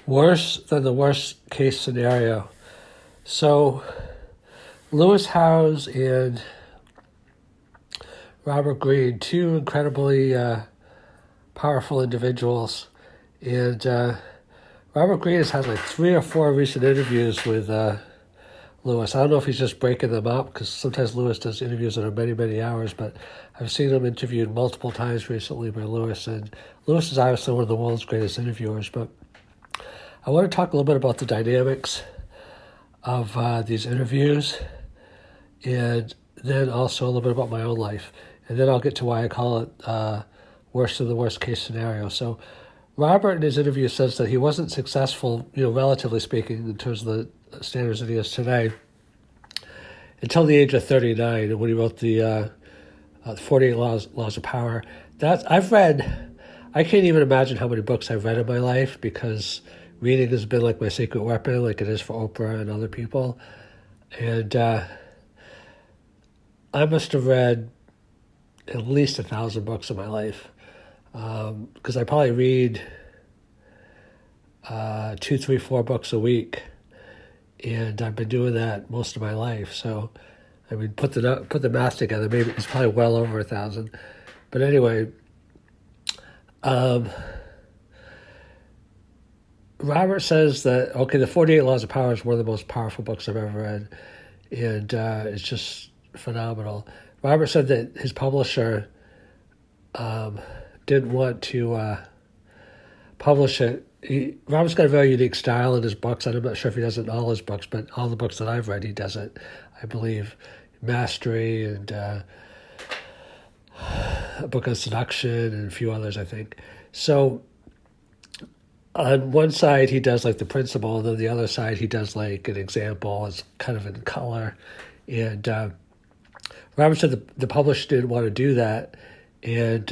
Worse than the worst case scenario. So, Lewis Howes and Robert Greene, two incredibly powerful individuals. And Robert Greene has had like 3 or 4 recent interviews with Lewis. I don't know if he's just breaking them up, because sometimes Lewis does interviews that are many, many hours, but I've seen him interviewed multiple times recently by Lewis. And Lewis is obviously one of the world's greatest interviewers, but I want to talk a little bit about the dynamics of these interviews, and then also a little bit about my own life. And then I'll get to why I call it worst of the worst case scenario. So Robert in his interview says that he wasn't successful, relatively speaking, in terms of the standards that he is today, until the age of 39, when he wrote the 48 Laws of Power. I can't even imagine how many books I've read in my life, because reading has been like my secret weapon, like it is for Oprah and other people. And I must have read at least 1,000 books in my life, because I probably read 2, 3, 4 books a week, and I've been doing that most of my life. So, I mean, put the math together, maybe it's probably well over 1,000. But anyway, Robert says that, the 48 Laws of Power is one of the most powerful books I've ever read, and it's just phenomenal. Robert said that his publisher didn't want to publish it. Robert's got a very unique style in his books, and I'm not sure if he does it in all his books, but all the books that I've read, he does it, I believe. Mastery and a book on seduction and a few others, I think. So on one side, he does like the principle, and then the other side, he does like an example. It's kind of in color. And Robert said the publisher didn't want to do that. And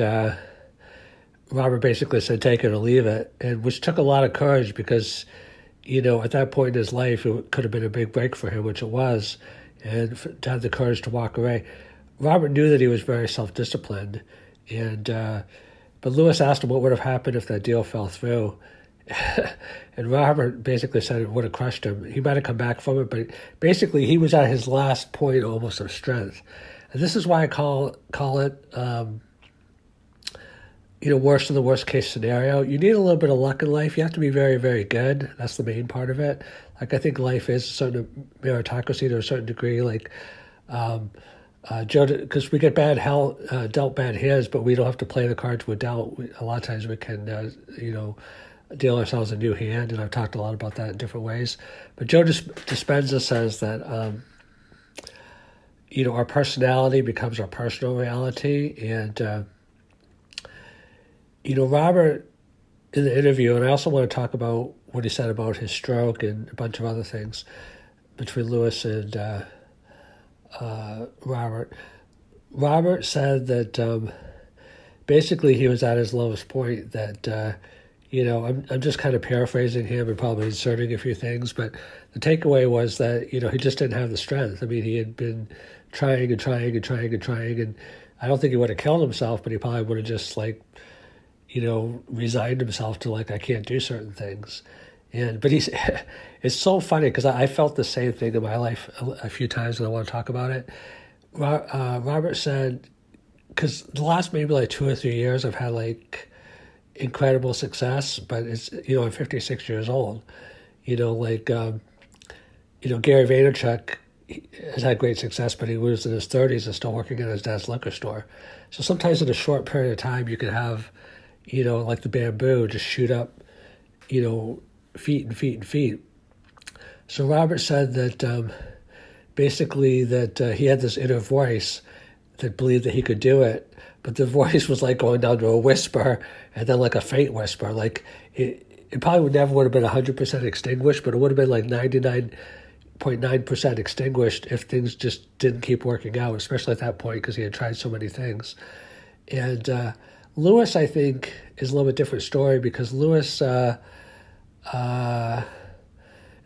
Robert basically said, take it or leave it, and which took a lot of courage, because, at that point in his life, it could have been a big break for him, which it was, and to have the courage to walk away. Robert knew that he was very self-disciplined, and but Lewis asked him what would have happened if that deal fell through. And Robert basically said it would have crushed him. He might have come back from it, but basically he was at his last point almost of strength. And this is why I call it, worst of the worst case scenario. You need a little bit of luck in life. You have to be very, very good. That's the main part of it. Like, I think life is a certain meritocracy to a certain degree. Like, because we get dealt bad hands, but we don't have to play the cards we're dealt. A lot of times we can, deal ourselves a new hand, and I've talked a lot about that in different ways. But Joe Dispenza says that, our personality becomes our personal reality. And, Robert, in the interview, and I also want to talk about what he said about his stroke and a bunch of other things between Lewis and Robert. Robert said that basically he was at his lowest point, that I'm just kind of paraphrasing him and probably inserting a few things, but the takeaway was that, he just didn't have the strength. I mean, he had been trying, and I don't think he would have killed himself, but he probably would have just resigned himself to I can't do certain things. But it's so funny, because I felt the same thing in my life a few times, and I want to talk about it. Robert said, because the last maybe 2 or 3 years I've had incredible success, but it's, I'm 56 years old. Gary Vaynerchuk has had great success, but he was in his 30s and still working at his dad's liquor store. So sometimes in a short period of time, you can have, like the bamboo, just shoot up, feet and feet and feet. So Robert said that basically that he had this inner voice that believed that he could do it, but the voice was going down to a whisper, and then a faint whisper. It probably would have been 100% extinguished, but it would have been 99.9% extinguished if things just didn't keep working out, especially at that point, because he had tried so many things. And Lewis, I think, is a little bit different story, because Lewis, and I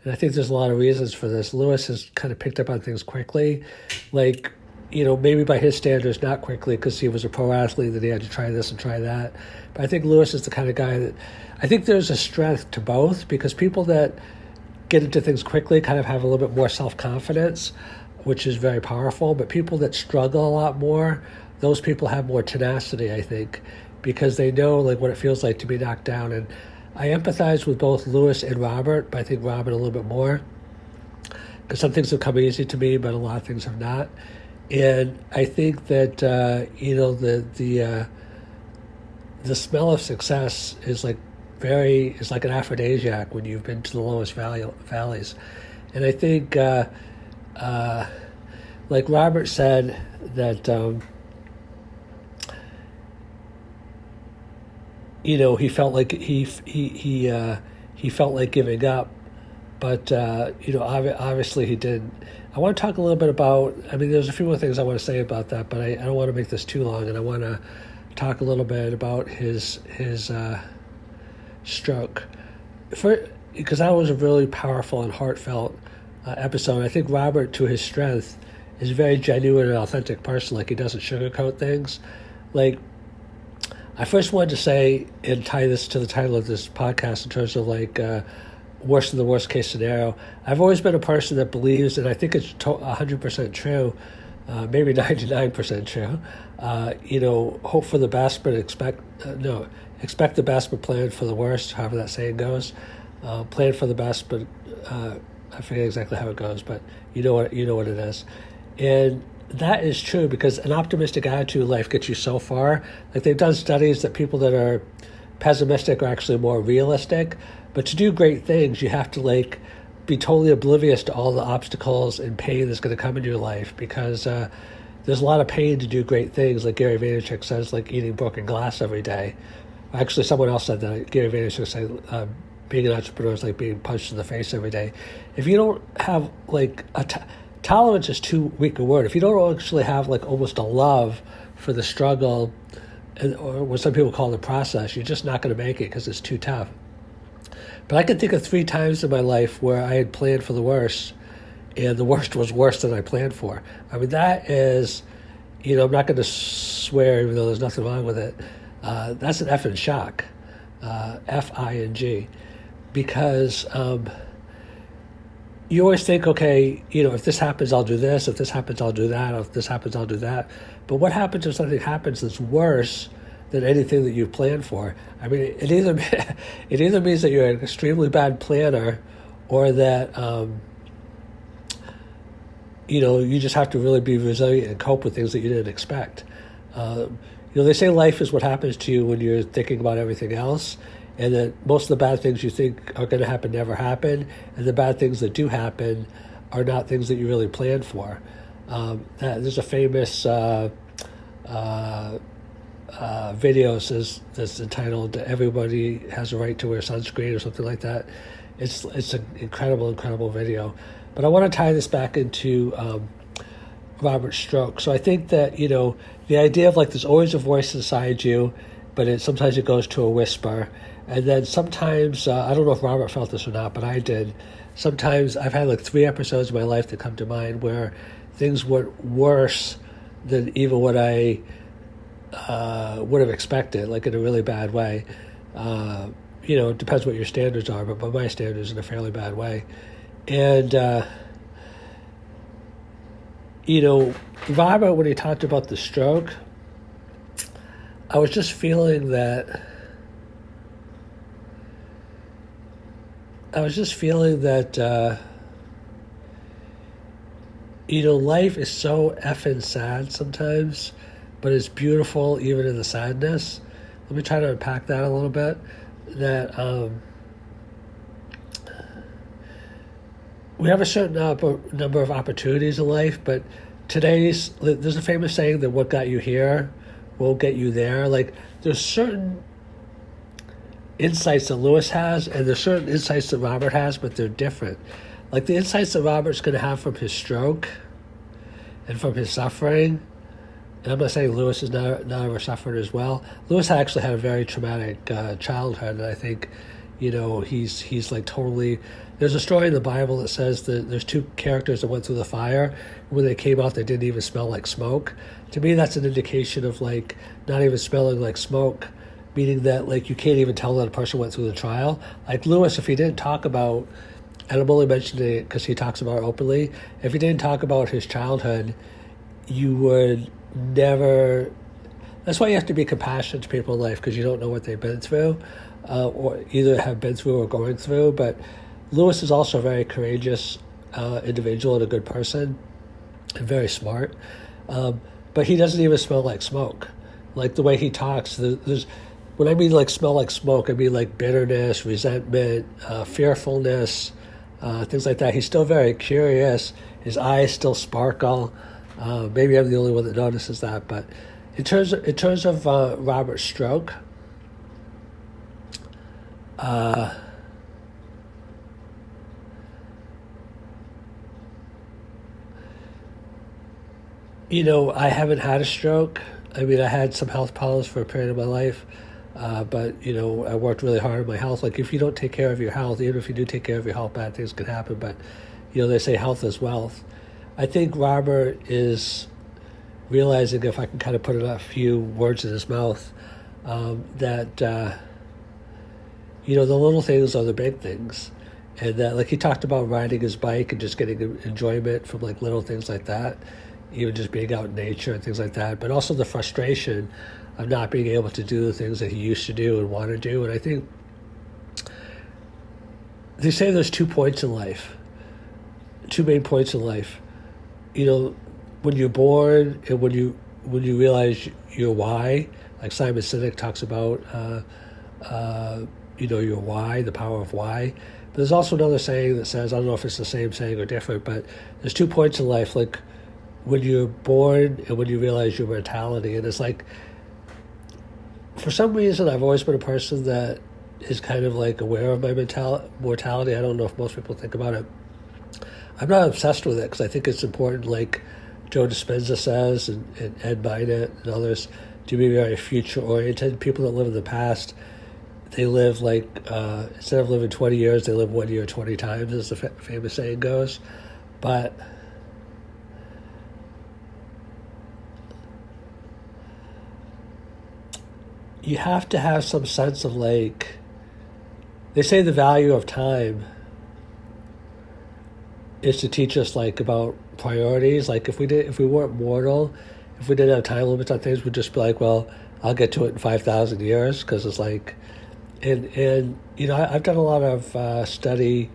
think there's a lot of reasons for this, Lewis has kind of picked up on things quickly. maybe by his standards, not quickly because he was a pro athlete that he had to try this and try that. But I think Lewis is the kind of guy that I think there's a strength to both, because people that get into things quickly kind of have a little bit more self-confidence, which is very powerful. But people that struggle a lot more, those people have more tenacity, I think, because they know like what it feels like to be knocked down. And I empathize with both Lewis and Robert, but I think Robert a little bit more, because some things have come easy to me, but a lot of things have not. And I think that the smell of success is like an aphrodisiac when you've been to the lowest valleys. And I think, like Robert said, that he felt like he felt like giving up, but obviously he didn't. I want to talk a little bit about, there's a few more things I want to say about that, but I don't want to make this too long, and I want to talk a little bit about his stroke. Because that was a really powerful and heartfelt episode. I think Robert, to his strength, is a very genuine and authentic person. Like, he doesn't sugarcoat things. Like, I first wanted to say, and tie this to the title of this podcast in terms of like worst of the worst case scenario. I've always been a person that believes, and I think it's 100% true, maybe 99% true. Hope for the best, but expect the best, but plan for the worst. However that saying goes. Plan for the best, but I forget exactly how it goes. But you know what it is, and that is true, because an optimistic attitude in life gets you so far. Like, they've done studies that people that are pessimistic are actually more realistic. But to do great things, you have to like be totally oblivious to all the obstacles and pain that's going to come into your life, because there's a lot of pain to do great things. Like Gary Vaynerchuk says, like eating broken glass every day. Actually, someone else said that. Gary Vaynerchuk said being an entrepreneur is like being punched in the face every day. If you don't have like tolerance is too weak a word. If you don't actually have like almost a love for the struggle, or what some people call the process, you're just not going to make it because it's too tough. But I can think of 3 times in my life where I had planned for the worst, and the worst was worse than I planned for. That is, I'm not going to swear, even though there's nothing wrong with it. That's an effing shock, F-I-N-G, because you always think, okay, if this happens, I'll do this. If this happens, I'll do that. If this happens, I'll do that. But what happens if something happens that's worse than anything that you planned for? It either means that you're an extremely bad planner, or that you just have to really be resilient and cope with things that you didn't expect. They say life is what happens to you when you're thinking about everything else, and that most of the bad things you think are going to happen never happen, and the bad things that do happen are not things that you really planned for. There's a famous video that's entitled "Everybody Has a Right to Wear Sunscreen" or something like that. It's an incredible video. But I want to tie this back into Robert's stroke. So I think that the idea of like there's always a voice inside you, but sometimes it goes to a whisper, and then sometimes I don't know if Robert felt this or not, but I did. Sometimes I've had like 3 episodes of my life that come to mind where things went worse than even what I would have expected, like in a really bad way. It depends what your standards are, but by my standards, in a fairly bad way. And, Robert, when he talked about the stroke, I was just feeling that, life is so effing sad sometimes, but it's beautiful even in the sadness. Let me try to unpack that a little bit. That we have a certain number of opportunities in life, but there's a famous saying that what got you here won't get you there. Like, there's certain insights that Lewis has, and there's certain insights that Robert has, but they're different. Like, the insights that Robert's going to have from his stroke and from his suffering, and I'm not saying Lewis has not ever suffered as well. Lewis actually had a very traumatic childhood, and I think, he's like totally. There's a story in the Bible that says that there's two characters that went through the fire. When they came out, they didn't even smell like smoke. To me, that's an indication of like not even smelling like smoke, meaning that like you can't even tell that a person went through the trial. Like Lewis, if he didn't talk about, and I'm only mentioning it because he talks about it openly, if he didn't talk about his childhood, you would never. That's why you have to be compassionate to people in life, because you don't know what they've been through, or either have been through or going through. But Lewis is also a very courageous individual and a good person, and very smart. But he doesn't even smell like smoke. Like the way he talks, when I mean like smell like smoke, I mean like bitterness, resentment, fearfulness, things like that. He's still very curious. His eyes still sparkle. Maybe I'm the only one that notices that, but in terms of Robert's stroke, I haven't had a stroke. I mean, I had some health problems for a period of my life, but I worked really hard on my health. Like, if you don't take care of your health, even if you do take care of your health, bad things can happen. But they say health is wealth. I think Robert is realizing, if I can kind of put a few words in his mouth, that the little things are the big things, and that, like, he talked about riding his bike and just getting enjoyment from like little things like that, even just being out in nature and things like that, but also the frustration of not being able to do the things that he used to do and want to do. And I think they say there's 2 points in life, 2 main points in life. When you're born and when you realize your why, like Simon Sinek talks about, your why, the power of why. But there's also another saying that says, I don't know if it's the same saying or different, but there's 2 points in life, like when you're born and when you realize your mortality. And it's like, for some reason, I've always been a person that is kind of like aware of my mortality. I don't know if most people think about it. I'm not obsessed with it because I think it's important, like Joe Dispenza says, and Ed Bynett and others, to be very future-oriented. People that live in the past, they live like, instead of living 20 years, they live 1 year 20 times, as the famous saying goes. But you have to have some sense of, like, they say the value of time is to teach us, like, about priorities. Like, if we weren't mortal, if we didn't have time limits on things, we'd just be like, well, I'll get to it in 5,000 years, because it's like, and I've done a lot of study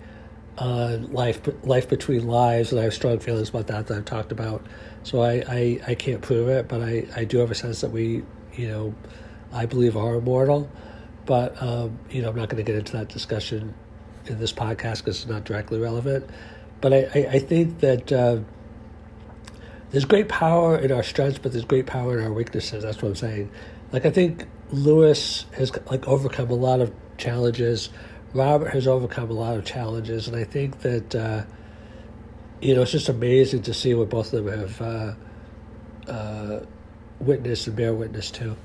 on life between lives, and I have strong feelings about that I've talked about. So I can't prove it, but I do have a sense that we, I believe are immortal. But I'm not going to get into that discussion in this podcast because it's not directly relevant. But I think that there's great power in our strengths, but there's great power in our weaknesses. That's what I'm saying. Like, I think Lewis has, like, overcome a lot of challenges. Robert has overcome a lot of challenges, and I think that it's just amazing to see what both of them have witnessed and bear witness to.